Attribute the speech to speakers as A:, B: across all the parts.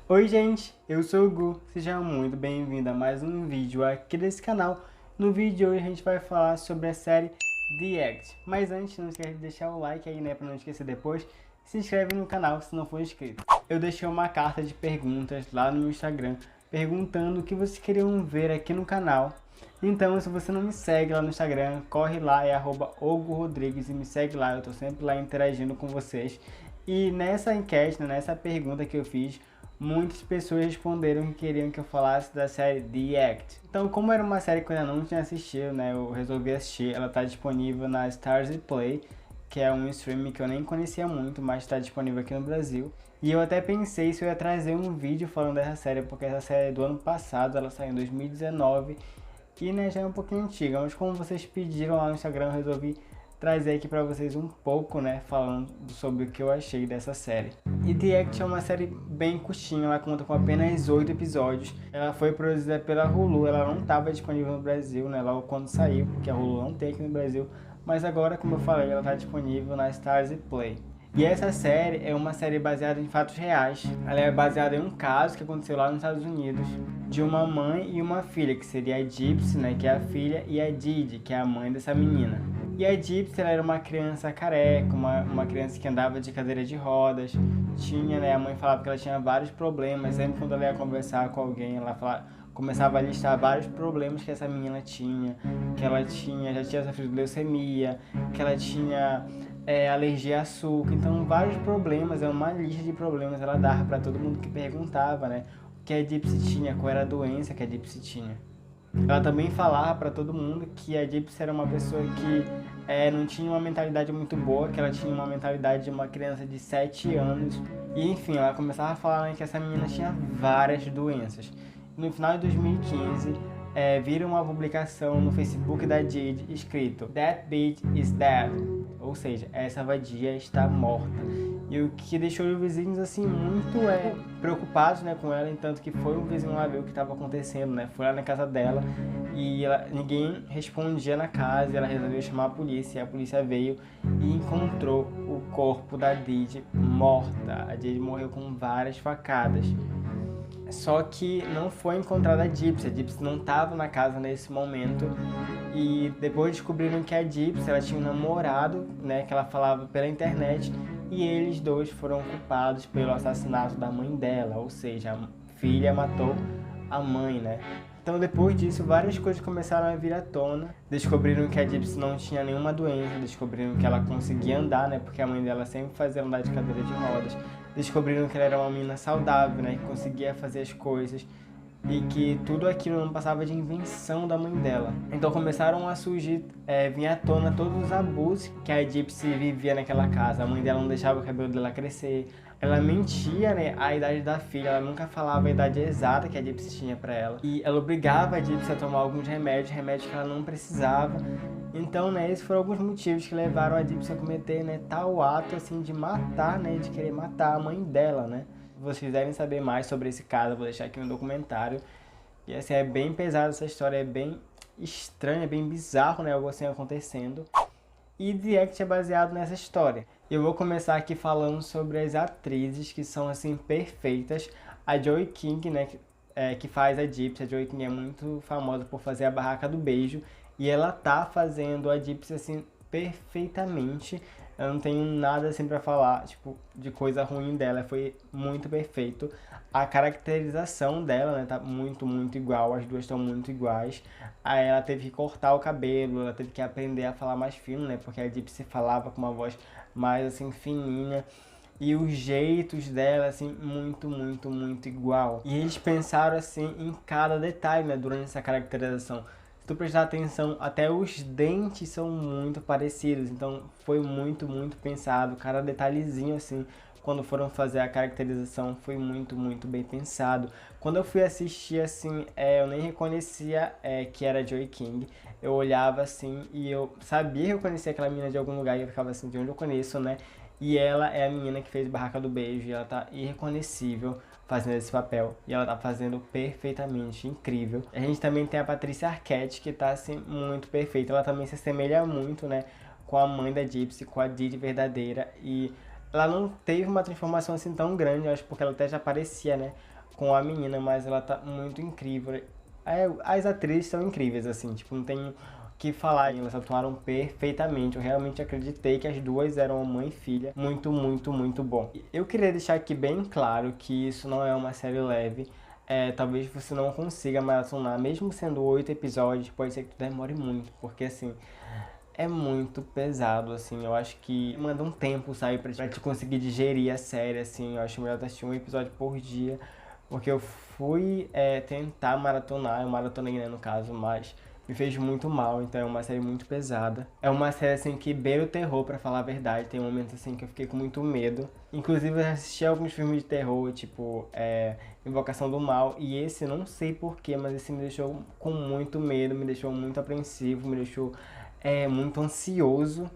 A: Oi gente, eu sou o Gu, seja muito bem-vindo a mais um vídeo aqui desse canal. No vídeo de hoje a gente vai falar sobre a série The Act. Mas antes, não esquece de deixar o like aí, né, pra não esquecer depois. Se inscreve no canal se não for inscrito. Eu deixei uma carta de perguntas lá no meu Instagram, perguntando o que vocês queriam ver aqui no canal. Então, se você não me segue lá no Instagram, corre lá, é @ogorodrigues e me segue lá, eu tô sempre lá interagindo com vocês. E nessa enquete, nessa pergunta que eu fiz, muitas pessoas responderam que queriam que eu falasse da série The Act. Então, como era uma série que eu ainda não tinha assistido, né, eu resolvi assistir. Ela está disponível na Stars Play, que é um streaming que eu nem conhecia muito, mas está disponível aqui no Brasil. E eu até pensei se eu ia trazer um vídeo falando dessa série, porque essa série é do ano passado, ela saiu em 2019, e né, já é um pouquinho antiga, mas como vocês pediram lá no Instagram, eu resolvi trazer aqui pra vocês um pouco, né, falando sobre o que eu achei dessa série. E The Act é uma série bem curtinha, ela conta com apenas 8 episódios. Ela foi produzida pela Hulu, ela não estava disponível no Brasil, né, logo quando saiu, porque a Hulu não tem aqui no Brasil. Mas agora, como eu falei, ela está disponível na Stars Play. E essa série é uma série baseada em fatos reais. Ela é baseada em um caso que aconteceu lá nos Estados Unidos, de uma mãe e uma filha, que seria a Gypsy, né, que é a filha, e a Didi, que é a mãe dessa menina. E a Gypsy, ela era uma criança careca, uma criança que andava de cadeira de rodas. Tinha, né, a mãe falava que ela tinha vários problemas. Sempre quando ela ia conversar com alguém, ela começava a listar vários problemas que essa menina tinha. Que ela já tinha sofrido leucemia, que ela tinha alergia a açúcar. Então, vários problemas, é uma lista de problemas ela dava para todo mundo que perguntava, né, o que a Gypsy tinha, qual era a doença que a Gypsy tinha. Ela também falava para todo mundo que a Gypsy era uma pessoa que não tinha uma mentalidade muito boa, que ela tinha uma mentalidade de uma criança de 7 anos. E enfim, ela começava a falar, né, que essa menina tinha várias doenças. No final de 2015, viram uma publicação no Facebook da Didi escrito "That bitch is dead", ou seja, essa vadia está morta. E o que deixou os vizinhos assim muito preocupados, né, com ela, entanto que foi um vizinho lá ver o que estava acontecendo, né, foi lá na casa dela e ninguém respondia na casa, e ela resolveu chamar a polícia, e a polícia veio e encontrou o corpo da Didi morta. A Didi morreu com várias facadas. Só que não foi encontrada a Gypsy não estava na casa nesse momento. E depois descobriram que a Gypsy, ela tinha um namorado, né, que ela falava pela internet, e eles dois foram culpados pelo assassinato da mãe dela, ou seja, a filha matou a mãe, né. Então depois disso, várias coisas começaram a vir à tona. Descobriram que a Gypsy não tinha nenhuma doença, descobriram que ela conseguia andar, né, porque a mãe dela sempre fazia andar de cadeira de rodas. Descobriram que ela era uma menina saudável, né, que conseguia fazer as coisas, e que tudo aquilo não passava de invenção da mãe dela. Então começaram a surgir, vir à tona todos os abusos que a Gypsy vivia naquela casa. A mãe dela não deixava o cabelo dela crescer, ela mentia, né, a idade da filha, ela nunca falava a idade exata que a Gypsy tinha pra ela. E ela obrigava a Gypsy a tomar alguns remédios que ela não precisava. Então, né, esses foram alguns motivos que levaram a Gypsy a cometer, né, tal ato, assim, de matar, né, de querer matar a mãe dela, né. Se vocês quiserem saber mais sobre esse caso, eu vou deixar aqui no documentário. E assim, é bem pesado essa história, é bem estranha, é bem bizarro, né, algo assim acontecendo. E The Act é baseado nessa história. Eu vou começar aqui falando sobre as atrizes que são, assim, perfeitas. A Joey King, né, que faz a Gypsy. A Joey King é muito famosa por fazer a Barraca do Beijo. E ela tá fazendo a Gypsy, assim, perfeitamente. Eu não tenho nada, assim, pra falar, tipo, de coisa ruim dela. Foi muito perfeito. A caracterização dela, né, tá muito, muito igual. As duas estão muito iguais. Aí ela teve que cortar o cabelo, ela teve que aprender a falar mais fino, né, porque a Gypsy falava com uma voz mais, assim, fininha. E os jeitos dela, assim, muito, muito, muito igual. E eles pensaram, assim, em cada detalhe, né, durante essa caracterização. Se tu prestar atenção, até os dentes são muito parecidos. Então foi muito, muito pensado. Cada detalhezinho, assim, quando foram fazer a caracterização, foi muito, muito bem pensado. Quando eu fui assistir, assim, eu nem reconhecia que era Joey King. Eu olhava, assim, e eu sabia que eu conhecia aquela menina de algum lugar, e eu ficava assim, de onde eu conheço, né? E ela é a menina que fez Barraca do Beijo, e ela tá irreconhecível fazendo esse papel, e ela tá fazendo perfeitamente, incrível. A gente também tem a Patrícia Arquette, que tá, assim, muito perfeita. Ela também se assemelha muito, né, com a mãe da Gypsy, com a Didi verdadeira, e ela não teve uma transformação assim tão grande, eu acho, porque ela até já parecia, né, com a menina, mas ela tá muito incrível. As atrizes são incríveis, assim, tipo, não tem o que falar, elas atuaram perfeitamente. Eu realmente acreditei que as duas eram mãe e filha. Muito, muito, muito bom. Eu queria deixar aqui bem claro que isso não é uma série leve. Talvez você não consiga maratonar, mesmo sendo 8 episódios, pode ser que tu demore muito, porque assim, é muito pesado, assim, eu acho que manda um tempo, sabe, pra te conseguir digerir a série, assim, eu acho melhor tu assistir um episódio por dia, porque eu fui tentar maratonar, eu maratonei, né, no caso, mas me fez muito mal, então é uma série muito pesada. É uma série, assim, que beira o terror, pra falar a verdade, tem momentos, assim, que eu fiquei com muito medo. Inclusive, eu já assisti alguns filmes de terror, tipo, Invocação do Mal, e esse, não sei porquê, mas esse me deixou com muito medo, me deixou muito apreensivo, me deixou muito ansioso.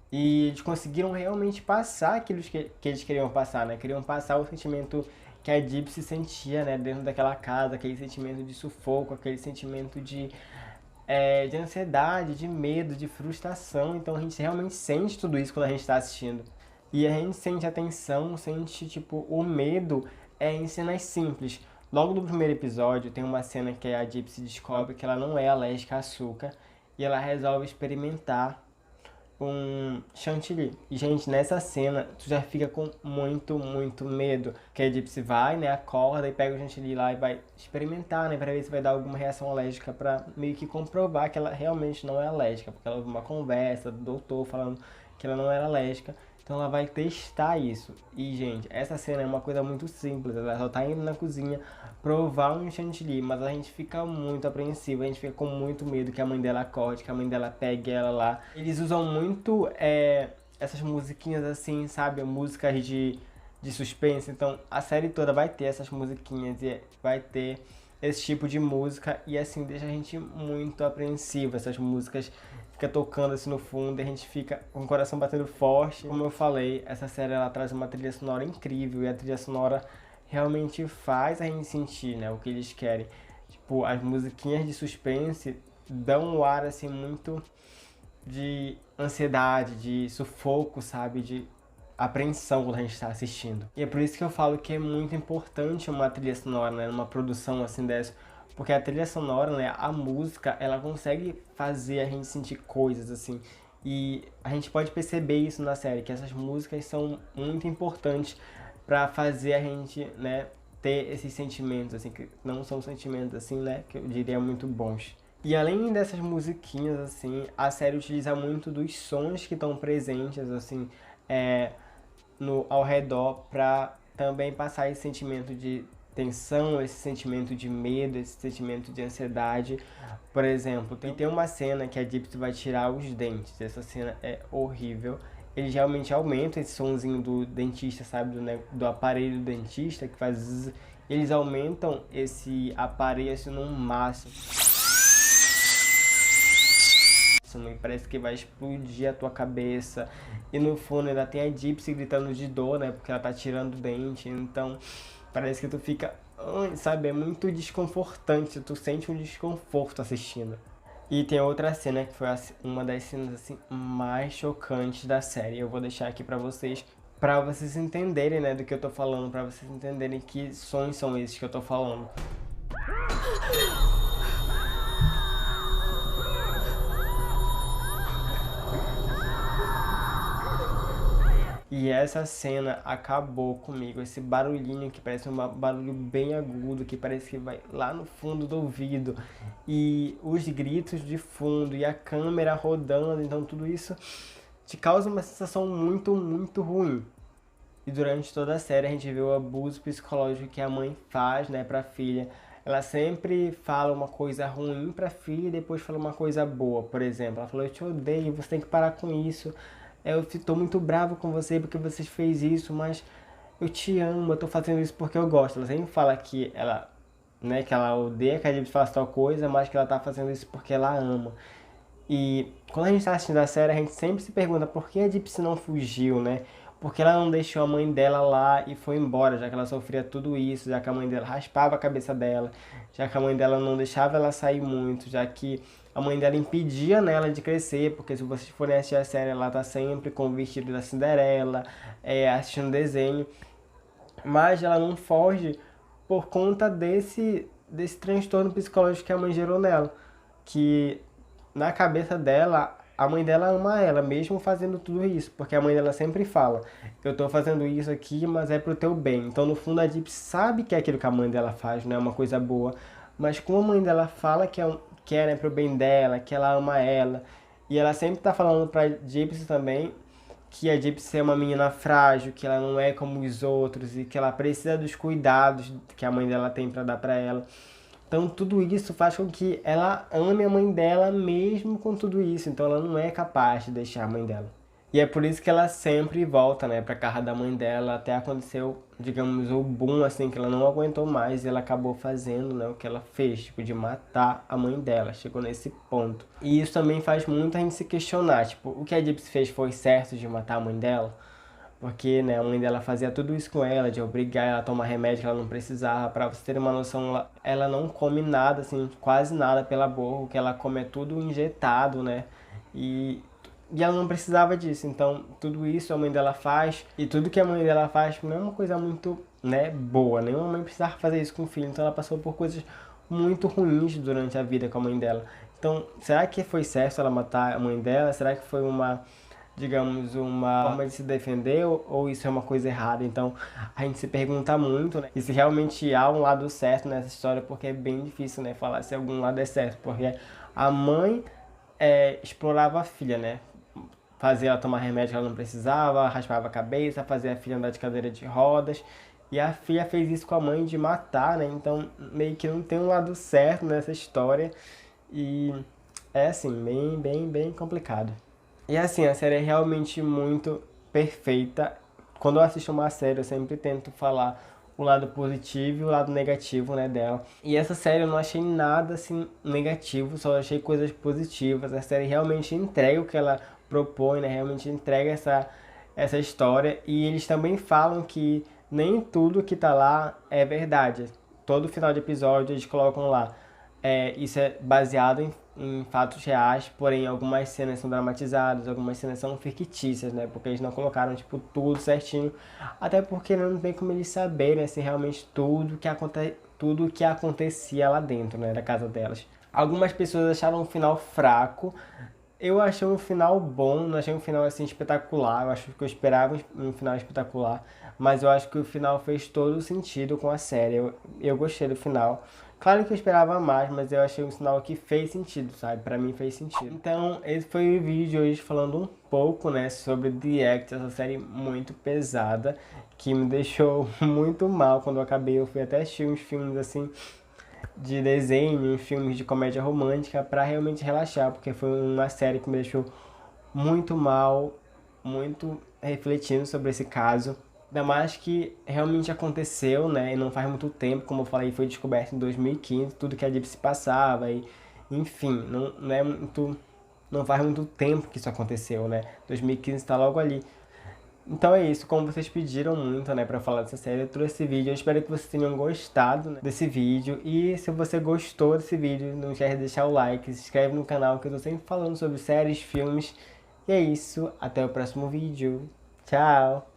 A: E eles conseguiram realmente passar aquilo que eles queriam passar, né? Queriam passar o sentimento que a Gypsy sentia, né? Dentro daquela casa, aquele sentimento de sufoco, aquele sentimento de ansiedade, de medo, de frustração. Então a gente realmente sente tudo isso quando a gente está assistindo. E a gente sente a tensão, sente, tipo, o medo em cenas simples. Logo no primeiro episódio tem uma cena que a Gypsy descobre que ela não é alérgica a açúcar e ela resolve experimentar um chantilly. E, gente, nessa cena, tu já fica com muito, muito medo. Que a Gypsy vai, né, acorda e pega o chantilly lá e vai experimentar, né, pra ver se vai dar alguma reação alérgica, pra meio que comprovar que ela realmente não é alérgica. Porque ela ouviu uma conversa do doutor falando que ela não era alérgica. Então ela vai testar isso. E, gente, essa cena é uma coisa muito simples. Ela só tá indo na cozinha provar um chantilly, mas a gente fica muito apreensivo, a gente fica com muito medo que a mãe dela acorde, que a mãe dela pegue ela lá. Eles usam muito essas musiquinhas assim, sabe? Músicas de suspense. Então a série toda vai ter essas musiquinhas e vai ter esse tipo de música e assim deixa a gente muito apreensivo. Essas músicas fica tocando assim no fundo e a gente fica com o coração batendo forte. Como eu falei, essa série ela traz uma trilha sonora incrível e a trilha sonora realmente faz a gente sentir, né, o que eles querem. Tipo, as musiquinhas de suspense dão um ar assim muito de ansiedade, de sufoco, sabe, de apreensão quando a gente está assistindo. E é por isso que eu falo que é muito importante uma trilha sonora, né, numa produção assim dessa, porque a trilha sonora, né, a música, ela consegue fazer a gente sentir coisas assim. E a gente pode perceber isso na série, que essas músicas são muito importantes para fazer a gente, né, ter esses sentimentos assim, que não são sentimentos assim, né, que eu diria muito bons. E além dessas musiquinhas, assim, a série utiliza muito dos sons que estão presentes, assim, ao redor, pra também passar esse sentimento de tensão, esse sentimento de medo, esse sentimento de ansiedade. Por exemplo, tem uma cena que a Gypsy vai tirar os dentes. Essa cena é horrível. Eles realmente aumentam esse sonzinho do dentista, sabe? Do aparelho do dentista que faz zzz. Eles aumentam esse aparelho assim no máximo. Parece que vai explodir a tua cabeça. E no fundo ainda tem a Gypsy gritando de dor, né? Porque ela tá tirando o dente. Então parece que tu fica, sabe? É muito desconfortante. Tu sente um desconforto assistindo. E tem outra cena que foi uma das cenas assim mais chocantes da série. Eu vou deixar aqui pra vocês entenderem, né, do que eu tô falando, pra vocês entenderem que sons são esses que eu tô falando. E essa cena acabou comigo, esse barulhinho que parece um barulho bem agudo, que parece que vai lá no fundo do ouvido, e os gritos de fundo, e a câmera rodando, então tudo isso te causa uma sensação muito, muito ruim. E durante toda a série a gente vê o abuso psicológico que a mãe faz, né, pra filha. Ela sempre fala uma coisa ruim pra filha e depois fala uma coisa boa. Por exemplo, ela falou, eu te odeio, você tem que parar com isso. Eu tô muito bravo com você porque você fez isso, mas eu te amo, eu tô fazendo isso porque eu gosto. Ela sempre fala que ela, né, que ela odeia que a gente faça tal coisa, mas que ela tá fazendo isso porque ela ama. E quando a gente tá assistindo a série, a gente sempre se pergunta por que a Gypsy não fugiu, né? Por que ela não deixou a mãe dela lá e foi embora, já que ela sofria tudo isso, já que a mãe dela raspava a cabeça dela, já que a mãe dela não deixava ela sair muito, já que a mãe dela impedia nela de crescer, porque se vocês forem assistir a série, ela tá sempre com o vestido da Cinderela, assistindo desenho, mas ela não foge por conta desse transtorno psicológico que a mãe gerou nela, que na cabeça dela, a mãe dela ama ela, mesmo fazendo tudo isso, porque a mãe dela sempre fala, eu tô fazendo isso aqui, mas é pro teu bem. Então, no fundo, a Gypsy sabe que aquilo que a mãe dela faz não é uma coisa boa, mas como a mãe dela fala que é, né, pro bem dela, que ela ama ela, e ela sempre tá falando pra Gypsy também que a Gypsy é uma menina frágil, que ela não é como os outros e que ela precisa dos cuidados que a mãe dela tem pra dar pra ela. Então tudo isso faz com que ela ame a mãe dela mesmo com tudo isso. Então ela não é capaz de deixar a mãe dela. E é por isso que ela sempre volta, né, pra casa da mãe dela. Até aconteceu, digamos, o boom, assim, que ela não aguentou mais e ela acabou fazendo, né, o que ela fez, tipo, de matar a mãe dela. Chegou nesse ponto. E isso também faz muita gente se questionar, tipo, o que a Gypsy fez foi certo de matar a mãe dela? Porque, né, a mãe dela fazia tudo isso com ela, de obrigar ela a tomar remédio que ela não precisava. Pra você ter uma noção, ela não come nada, assim, quase nada pela boca. O que ela come é tudo injetado, né? E ela não precisava disso. Então, tudo isso a mãe dela faz. E tudo que a mãe dela faz não é uma coisa muito, né, boa. Nenhuma mãe precisava fazer isso com o filho. Então, ela passou por coisas muito ruins durante a vida com a mãe dela. Então, será que foi certo ela matar a mãe dela? Será que foi uma, digamos, uma forma de se defender ou isso é uma coisa errada? Então, a gente se pergunta muito, né? E se realmente há um lado certo nessa história, porque é bem difícil, né, falar se algum lado é certo, porque a mãe explorava a filha, né? Fazia ela tomar remédio que ela não precisava, raspava a cabeça, fazia a filha andar de cadeira de rodas. E a filha fez isso com a mãe de matar, né? Então, meio que não tem um lado certo nessa história. E é assim, bem complicado. E assim, a série é realmente muito perfeita. Quando eu assisto uma série, eu sempre tento falar o lado positivo e o lado negativo, né, dela. E essa série eu não achei nada assim negativo, só achei coisas positivas. A série realmente entrega o que ela propõe, né? Realmente entrega essa história. E eles também falam que nem tudo que tá lá é verdade. Todo final de episódio eles colocam lá. Isso é baseado em fatos reais, porém algumas cenas são dramatizadas, algumas cenas são fictícias, né? Porque eles não colocaram, tipo, tudo certinho. Até porque não tem como eles saberem, assim, realmente tudo que acontecia lá dentro, né? Da casa delas. Algumas pessoas acharam o final fraco. Eu achei um final bom, não achei um final assim espetacular. Eu acho que eu esperava um final espetacular, mas eu acho que o final fez todo o sentido com a série. Eu gostei do final. Claro que eu esperava mais, mas eu achei um final que fez sentido, sabe? Pra mim fez sentido. Então, esse foi o vídeo de hoje falando um pouco, né, sobre The Act, essa série muito pesada, que me deixou muito mal quando eu acabei. Eu fui até assistir uns filmes assim de desenho, filmes de comédia romântica pra realmente relaxar, porque foi uma série que me deixou muito mal, muito refletindo sobre esse caso. Ainda mais que realmente aconteceu, né, e não faz muito tempo, como eu falei, foi descoberto em 2015, tudo que a Gypsy passava, e enfim, não faz muito tempo que isso aconteceu, né, 2015 está logo ali. Então é isso, como vocês pediram muito, né, pra falar dessa série, eu trouxe esse vídeo. Eu espero que vocês tenham gostado, né, desse vídeo. E se você gostou desse vídeo, não esquece de deixar o like, se inscreve no canal, que eu tô sempre falando sobre séries, filmes. E é isso, até o próximo vídeo. Tchau!